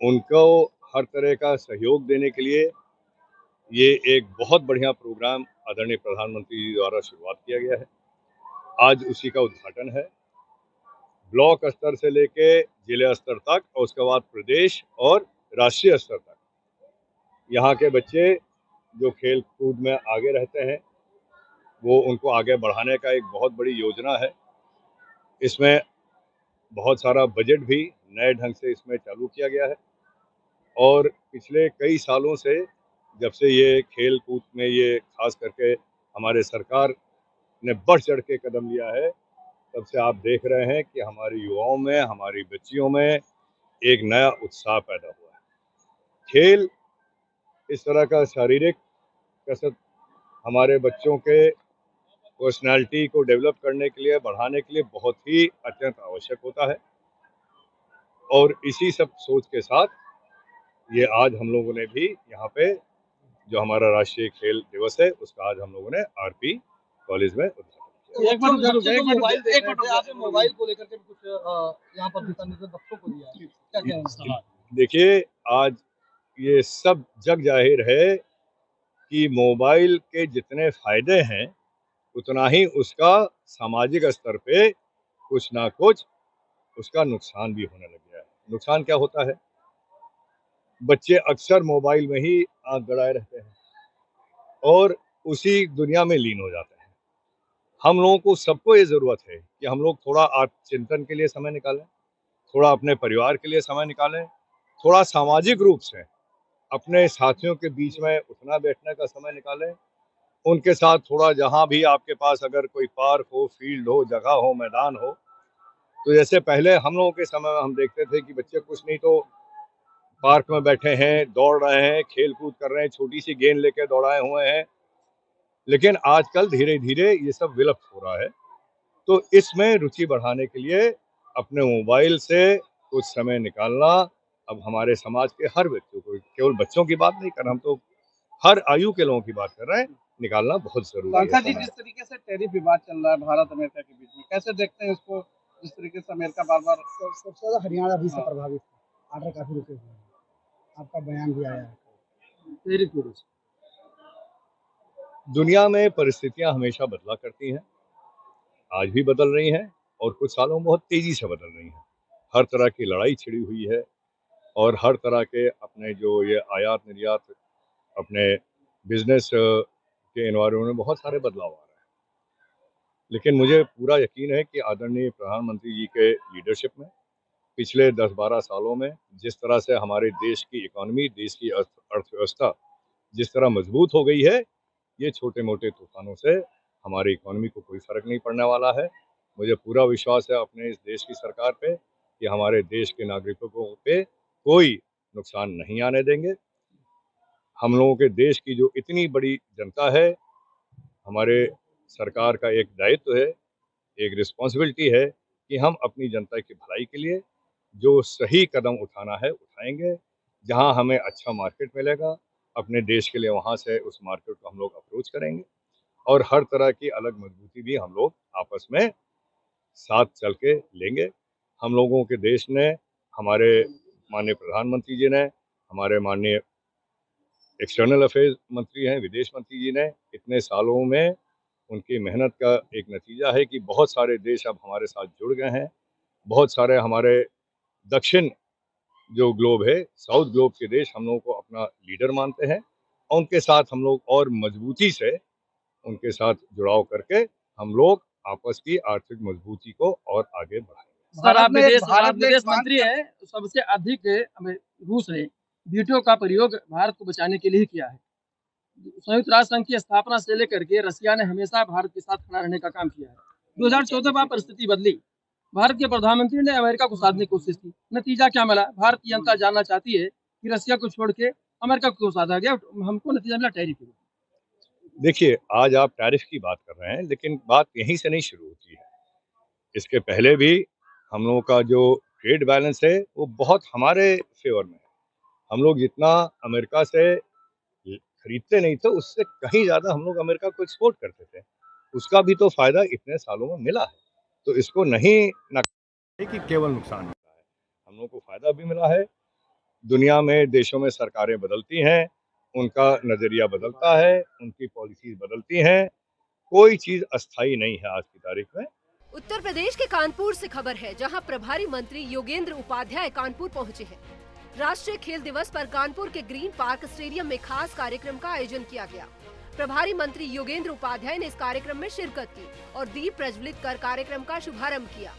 उनको हर तरह का सहयोग देने के लिए ये एक बहुत बढ़िया प्रोग्राम आदरणीय प्रधानमंत्री जी द्वारा शुरुआत किया गया है। आज उसी का उद्घाटन है। ब्लॉक स्तर से लेके जिला स्तर तक और उसके बाद प्रदेश और राष्ट्रीय स्तर तक यहाँ के बच्चे जो खेल कूद में आगे रहते हैं, वो उनको आगे बढ़ाने का एक बहुत बड़ी योजना है। इसमें बहुत सारा बजट भी नए ढंग से इसमें चालू किया गया है और पिछले कई सालों से जब से ये खेल कूद में ये खास करके हमारे सरकार ने बढ़ चढ़ के कदम लिया है, तब से आप देख रहे हैं कि हमारे युवाओं में, हमारी बच्चियों में एक नया उत्साह पैदा हुआ है। खेल इस तरह का शारीरिक कसरत हमारे बच्चों के पर्सनालिटी को डेवलप करने के लिए, बढ़ाने के लिए बहुत ही अत्यंत आवश्यक होता है और इसी सब सोच के साथ ये आज हम लोगों ने भी यहाँ पे जो हमारा राष्ट्रीय खेल दिवस है उसका आज हम लोगों ने आरपी कॉलेज में एक मोबाइल को लेकर के कुछ यहाँ पर दिशा निर्देश बच्चों को दिया है, क्या क्या? देखिए, आज ये सब जग जाहिर है कि मोबाइल के जितने फायदे हैं उतना ही उसका सामाजिक स्तर पे कुछ ना कुछ उसका नुकसान भी होने लग गया है। नुकसान क्या होता है? बच्चे अक्सर मोबाइल में ही आंख गड़ाए रहते हैं और उसी दुनिया में लीन हो जाते हैं। हम लोगों को सबको ये जरूरत है कि हम लोग थोड़ा आत्मचिंतन के लिए समय निकालें, थोड़ा अपने परिवार के लिए समय निकालें, थोड़ा सामाजिक रूप से अपने साथियों के बीच में उठना बैठने का समय निकालें, उनके साथ थोड़ा जहाँ भी आपके पास अगर कोई पार्क हो, फील्ड हो, जगह हो, मैदान हो, तो जैसे पहले हम लोगों के समय में हम देखते थे कि बच्चे कुछ नहीं तो पार्क में बैठे हैं, दौड़ रहे हैं, खेल कूद कर रहे हैं, छोटी सी गेंद लेके दौड़ाए हुए हैं, लेकिन आजकल धीरे धीरे ये सब विलुप्त हो रहा है। तो इसमें रुचि बढ़ाने के लिए अपने मोबाइल से कुछ समय निकालना अब हमारे समाज के हर व्यक्ति को, केवल बच्चों की बात नहीं कर रहे, हम तो हर आयु के लोगों की बात कर रहे हैं, निकालना बहुत जरूरी है। जी, जिस तरीके से टैरिफ विवाद चल रहा है भारत अमेरिका के बीच में, कैसे देखते हैं इसको? जिस तरीके से अमेरिका बार-बार सबसे ज्यादा हरियाणा भी से प्रभावित है, आर्डर काफी रुके हुए हैं, आपका बयान भी आया है टैरिफ की वजह से। दुनिया में परिस्थितियां हमेशा बदला करती हैं, आज भी बदल रही हैं और कुछ सालों में बहुत तेजी से बदल रही हैं। हर तरह की लड़ाई छिड़ी हुई है और हर तरह के अपने जो ये आयात निर्यात अपने बिजनेस के एनवायरमेंट में बहुत सारे बदलाव आ रहे हैं, लेकिन मुझे पूरा यकीन है कि आदरणीय प्रधानमंत्री जी के लीडरशिप में पिछले 10-12 सालों में जिस तरह से हमारे देश की इकोनॉमी, देश की अर्थव्यवस्था जिस तरह मजबूत हो गई है, ये छोटे मोटे तूफानों से हमारी इकोनॉमी को कोई फर्क नहीं पड़ने वाला है। मुझे पूरा विश्वास है अपने इस देश की सरकार पे कि हमारे देश के नागरिकों पे कोई नुकसान नहीं आने देंगे। हम लोगों के देश की जो इतनी बड़ी जनता है, हमारे सरकार का एक दायित्व है, एक रिस्पॉन्सिबिलिटी है कि हम अपनी जनता की भलाई के लिए जो सही कदम उठाना है उठाएंगे। जहां हमें अच्छा मार्केट मिलेगा अपने देश के लिए, वहां से उस मार्केट को हम लोग अप्रोच करेंगे और हर तरह की अलग मजबूती भी हम लोग आपस में साथ चल के लेंगे। हम लोगों के देश ने, हमारे माननीय प्रधानमंत्री जी ने, हमारे माननीय एक्सटर्नल अफेयर्स मंत्री हैं, विदेश मंत्री जी ने, इतने सालों में उनकी मेहनत का एक नतीजा है कि बहुत सारे देश अब हमारे साथ जुड़ गए हैं। बहुत सारे हमारे दक्षिण जो ग्लोब है, साउथ ग्लोब के देश हम लोगों को अपना लीडर मानते हैं और उनके साथ हम लोग और मजबूती से उनके साथ जुड़ाव करके हम लोग आपस की आर्थिक मजबूती को और आगे बढ़ाएंगे। सर, आप विदेश मंत्री है, सबसे अधिक रूस ने वीटो का प्रयोग भारत को बचाने के लिए किया है। संयुक्त राष्ट्र संघ की स्थापना से लेकर के रसिया ने हमेशा भारत के साथ खड़ा रहने का काम किया है। 2014 में परिस्थिति बदली, भारत के प्रधानमंत्री ने अमेरिका को साधने की कोशिश की, नतीजा क्या मिला? भारत की जनता जानना चाहती है कि रसिया को छोड़ के अमेरिका को क्यों साधा गया? हमको नतीजा मिला टैरिफ। देखिए, आज आप टैरिफ की बात कर रहे हैं, लेकिन बात यहीं से नहीं शुरू होती है। इसके पहले भी हम लोगों का जो ट्रेड बैलेंस है वो बहुत हमारे फेवर में है। हम लोग जितना अमेरिका से खरीदते नहीं थे, उससे कहीं ज्यादा हम लोग अमेरिका को एक्सपोर्ट करते थे। उसका भी तो फायदा इतने सालों में मिला है, तो इसको नहीं नकार कि केवल नुकसान मिला है। हम लोगों को फायदा भी मिला है। दुनिया में देशों में सरकारें बदलती हैं, उनका नजरिया बदलता है, उनकी पॉलिसीज बदलती हैं। कोई चीज अस्थायी नहीं है आज की तारीख में। उत्तर प्रदेश के कानपुर से खबर है, जहां प्रभारी मंत्री योगेंद्र उपाध्याय कानपुर पहुंचे हैं। राष्ट्रीय खेल दिवस पर कानपुर के ग्रीन पार्क स्टेडियम में खास कार्यक्रम का आयोजन किया गया। प्रभारी मंत्री योगेंद्र उपाध्याय ने इस कार्यक्रम में शिरकत की और दीप प्रज्वलित कर कार्यक्रम का शुभारंभ किया।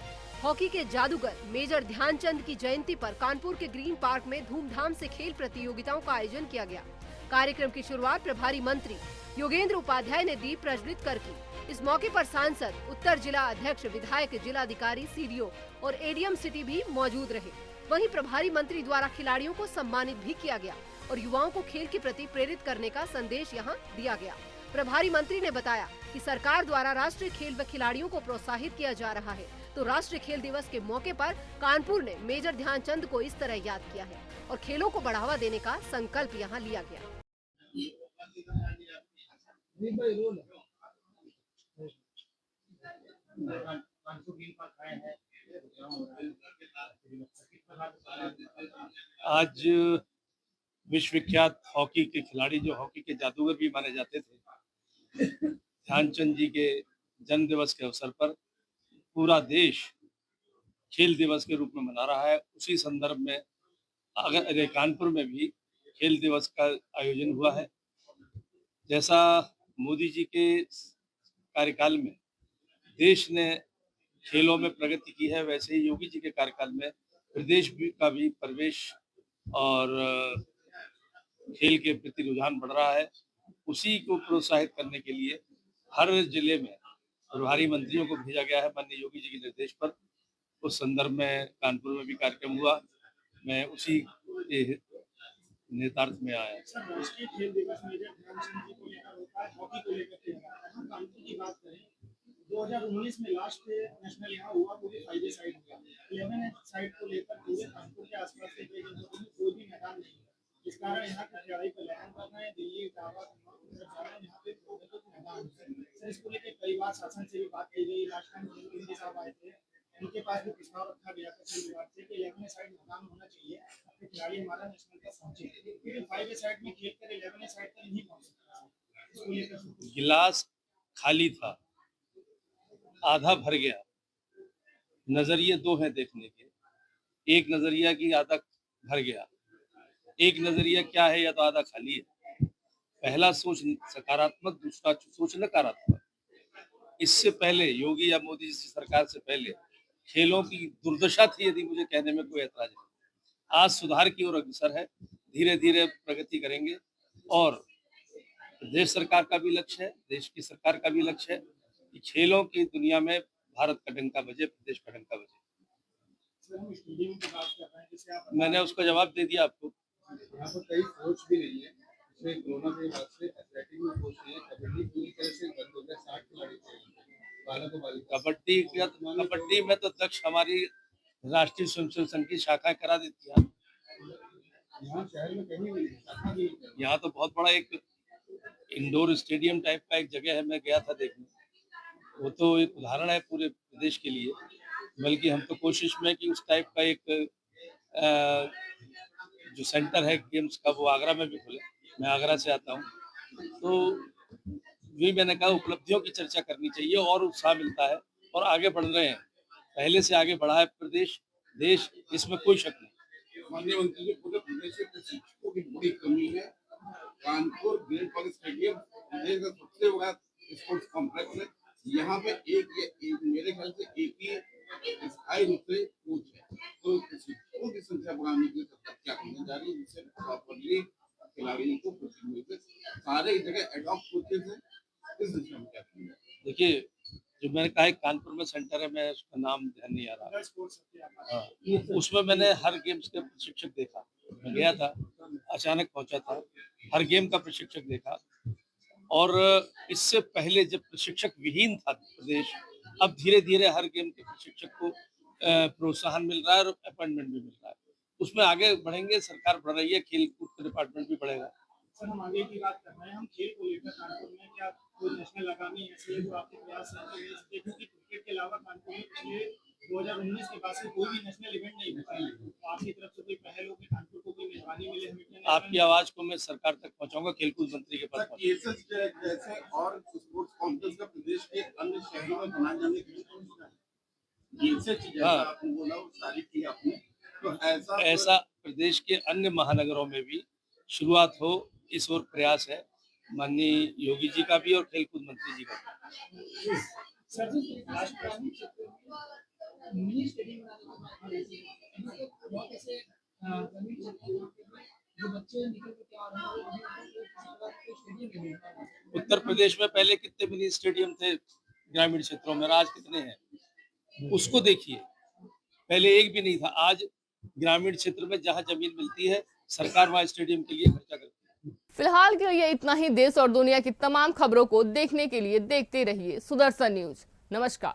हॉकी के जादूगर मेजर ध्यानचंद की जयंती पर कानपुर के ग्रीन पार्क में धूमधाम से खेल प्रतियोगिताओं का आयोजन किया गया। कार्यक्रम की शुरुआत प्रभारी मंत्री योगेंद्र उपाध्याय ने दीप प्रज्वलित कर की। इस मौके पर सांसद, उत्तर जिला अध्यक्ष, विधायक, जिलाधिकारी, सीडीओ और एडीएम सिटी भी मौजूद रहे। वहीं प्रभारी मंत्री द्वारा खिलाड़ियों को सम्मानित भी किया गया और युवाओं को खेल के प्रति प्रेरित करने का संदेश यहां दिया गया। प्रभारी मंत्री ने बताया कि सरकार द्वारा राष्ट्रीय खेल व खिलाड़ियों को प्रोत्साहित किया जा रहा है, तो राष्ट्रीय खेल दिवस के मौके पर कानपुर ने मेजर ध्यानचंद को इस तरह याद किया है और खेलों को बढ़ावा देने का संकल्प यहाँ लिया गया। आज विश्व विख्यात हॉकी के खिलाड़ी, जो हॉकी के जादूगर भी माने जाते थे, ध्यानचंद जी के जन्म दिवस के अवसर पर पूरा देश खेल दिवस के रूप में मना रहा है। उसी संदर्भ में अगर कानपुर में भी खेल दिवस का आयोजन हुआ है। जैसा मोदी जी के कार्यकाल में देश ने खेलों में प्रगति की है, वैसे ही योगी जी के कार्यकाल में प्रदेश का भी प्रवेश और खेल के प्रति रुझान बढ़ रहा है। उसी को प्रोत्साहित करने के लिए हर जिले में प्रभारी मंत्रियों को भेजा गया है माननीय योगी जी के निर्देश पर। उस संदर्भ में कानपुर में भी कार्यक्रम हुआ। मैं उसी के नेतृत्व में आया। खेल दिवस में ध्यानचंद जी को लेकर होता है, हॉकी को लेकर कानपुर की बात करें, 2019 में लास्ट नेशनल यहाँ हुआ, वो भी 5 साइड हुआ। 11 साइड को लेकर पूरे कानपुर के आसपास के कोई भी मैदान नहीं है, इस कारण यहाँ की खिलाड़ी को लैंड करना है, दिल्ली इलाहाबाद यहाँ पे मैदान है। इसको लेकर कई बार शासन से भी बात की गई। लास्ट टाइम मोदी साहब आए थे, उनके पास भी प्रस्ताव रखा गया था खेल विभाग से कि 11 साइड मैदान होना चाहिए, अपने खिलाड़ी हमारा नेशनल तक पहुंचे, क्योंकि 5 साइड में खेल कर 11 साइड तक नहीं पहुंच सकता। गिलास खाली था, आधा भर गया। नजरिए दो हैं देखने के, एक नजरिया की आधा भर गया, एक नजरिया क्या है, या तो आधा खाली है। पहला सोच सकारात्मक, दूसरा सोच नकारात्मक। इससे पहले योगी या मोदी जी सरकार से पहले खेलों की दुर्दशा थी, यदि मुझे कहने में कोई ऐतराज नहीं। आज सुधार की ओर अग्रसर है, धीरे धीरे प्रगति करेंगे और प्रदेश सरकार का भी लक्ष्य है, देश की सरकार का भी लक्ष्य है कि खेलों की दुनिया में भारत का डंका बजे, प्रदेश का डंका बजे। मैंने उसका जवाब दे दिया आपको। यहाँ पर कई कोच भी नहीं है, इसमें कोरोना के बाद से एथलेटिक में कोच नहीं है, कबड्डी पूरी तरह से बंद हो गया। 60 खिलाड़ी कबड्डी में तो दक्ष हमारी राष्ट्रीय स्वयंसेवक संघ की शाखाएं करा देती है। यहाँ शहर में कहीं नहीं, यहाँ तो बहुत बड़ा एक इंडोर स्टेडियम टाइप का एक जगह है, मैं गया था देखने। वो तो एक उदाहरण है पूरे प्रदेश के लिए। बल्कि हम तो कोशिश में कि उस टाइप का एक जो सेंटर है गेम्स का, वो आगरा में भी खुले। मैं आगरा से आता हूँ, तो भी मैंने कहा उपलब्धियों की चर्चा करनी चाहिए और उत्साह मिलता है और आगे बढ़ रहे हैं। पहले से आगे बढ़ा है प्रदेश, देश, इसमें कोई शक नहीं। माननीय मंत्री जी, पूरे प्रदेश के शिक्षकों की बड़ी कमी है। कानपुर ग्रीन पार्क स्टेडियम देश का सबसे बड़ा स्पोर्ट्स कॉम्प्लेक्स है। यहाँ पे एक मेरे ख्याल से एक ही स्थायी रूप से कोच है। तो शिक्षकों की संख्या बढ़ाने के लिए सरकार क्या करने जा रही है, जिससे प्रॉपरली खिलाड़ियों को कोचिंग मिल सके। सारे जगह एडॉप्ट कोचेज हैं, इस दिशा में क्या करना है? देखिए, जो मैंने कहा कानपुर में सेंटर है, मैं उसका नाम ध्यान नहीं आ रहा। उसमें मैंने हर गेम्स के प्रशिक्षक देखा। मैं गया था, अचानक पहुंचा था, हर गेम का प्रशिक्षक देखा। और इससे पहले जब प्रशिक्षक विहीन था प्रदेश, अब धीरे धीरे हर गेम के प्रशिक्षक को प्रोत्साहन मिल रहा है और अपॉइंटमेंट भी मिल रहा है। उसमें आगे बढ़ेंगे, सरकार बढ़ रही है, खेल कूद का डिपार्टमेंट भी बढ़ेगा। सर, हम आगे की बात कर रहे हैं, हम खेल को लेकर कानपुर में क्या कोई नेशनल आगामी ऐसे जो आपके प्रयास हैं, क्योंकि क्रिकेट के अलावा कानपुर में पिछले 2019 के बाद से कोई भी नेशनल इवेंट नहीं हुआ है, तो आपकी तरफ से कोई पहल हो कि कानपुर को कोई मेजबानी मिले? आपकी आवाज को मैं सरकार तक पहुंचाऊंगा, खेलकूद मंत्री के पास। जैसे और स्पोर्ट्स कॉम्प्लेक्स का प्रदेश के अन्य शहरों में बनाए जाने की आपने बोला, तारीफ की आपने, तो ऐसा प्रदेश के अन्य महानगरों में भी शुरुआत हो, इस ओर प्रयास है माननीय योगी जी का भी और खेलकूद मंत्री जी का भी। सर जी, लास्ट प्रश्न, मिनी स्टेडियम बनाने की बहुत ऐसे जो बच्चे निकल के आ रहे हैं, उत्तर प्रदेश में पहले कितने मिनी स्टेडियम थे ग्रामीण क्षेत्रों में, आज कितने हैं उसको देखिए। पहले एक भी नहीं था, आज ग्रामीण क्षेत्र में जहां जमीन मिलती है सरकार वहां स्टेडियम के लिए खर्चा करती है। फिलहाल के लिए इतना ही। देश और दुनिया की तमाम खबरों को देखने के लिए देखते रहिए सुदर्शन न्यूज। नमस्कार।